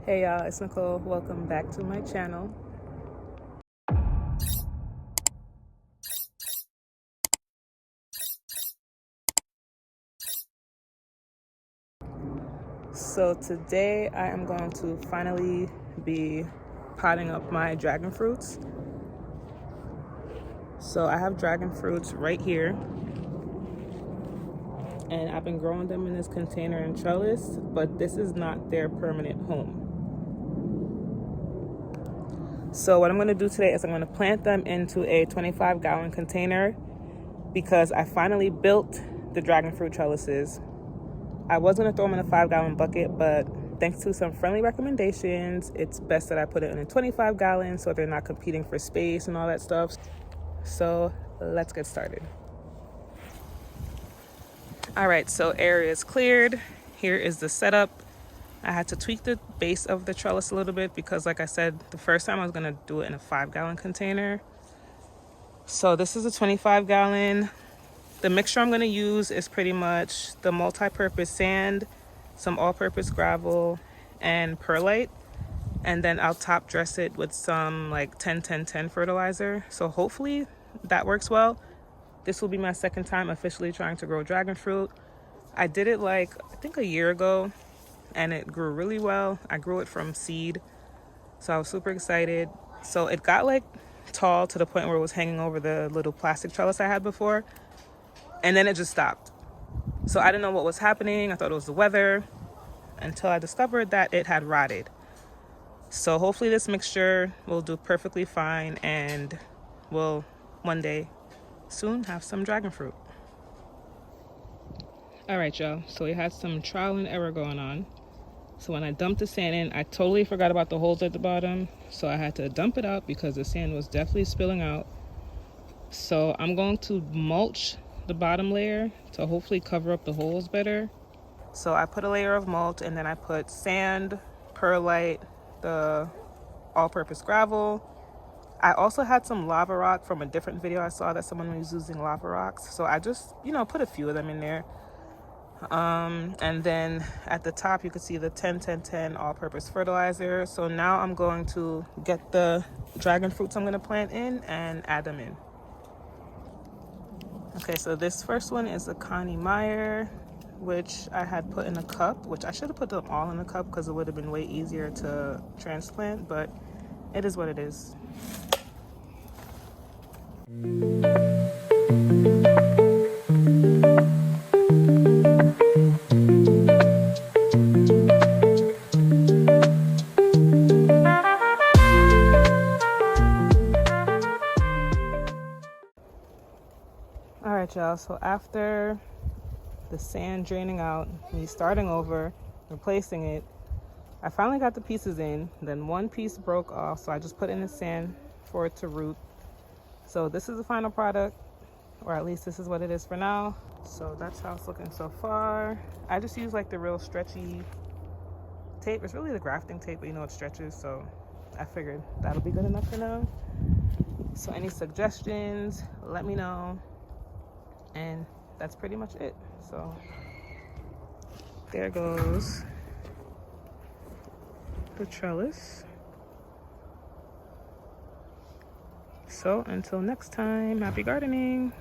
Hey y'all, it's Nicole. Welcome back to my channel. So today I am going to finally be potting up my dragon fruits. So I have dragon fruits right here, and I've been growing them in this container and trellis, but this is not their permanent home. So what I'm going to do today is I'm going to plant them into a 25-gallon container because I finally built the dragon fruit trellises. I was going to throw them in a 5-gallon bucket, but thanks to some friendly recommendations, it's best that I put it in a 25-gallon so they're not competing for space and all that stuff. So let's get started. All right, so area is cleared. Here is the setup. I had to tweak the base of the trellis a little bit because, like I said, the first time I was going to do it in a 5-gallon container. So this is a 25-gallon. The mixture I'm going to use is pretty much the multi-purpose sand, some all-purpose gravel, and perlite. And then I'll top dress it with some like 10-10-10 fertilizer. So hopefully that works well. This will be my second time officially trying to grow dragon fruit. I did it I think a year ago, and it grew really well. I grew it from seed, so I was super excited. So it got tall to the point where it was hanging over the little plastic trellis I had before, and then it just stopped. So I didn't know what was happening. I thought it was the weather until I discovered that it had rotted. So hopefully this mixture will do perfectly fine, and we'll one day soon have some dragon fruit. All right, y'all, so we had some trial and error going on. So when I dumped the sand in, I totally forgot about the holes at the bottom. So I had to dump it out because the sand was definitely spilling out. So I'm going to mulch the bottom layer to hopefully cover up the holes better. So I put a layer of mulch, and then I put sand, perlite, the all-purpose gravel. I also had some lava rock from a different video I saw that someone was using lava rocks. So I just, put a few of them in there. And then at the top, you can see the 10-10-10 all-purpose fertilizer. So now I'm going to get the dragon fruits I'm going to plant in and add them in. Okay, so this first one is a Connie Meyer, which I had put in a cup, which I should have put them all in a cup because it would have been way easier to transplant, but it is what it is. All right, y'all, so after the sand draining out, me starting over, replacing it, I finally got the pieces in. Then one piece broke off, so I just put in the sand for it to root. So this is the final product, or at least this is what it is for now. So that's how it's looking so far. I just use the real stretchy tape. It's really the grafting tape, but it stretches, so I figured that'll be good enough for now. So any suggestions, let me know. And that's pretty much it. So there goes the trellis. So until next time, happy gardening.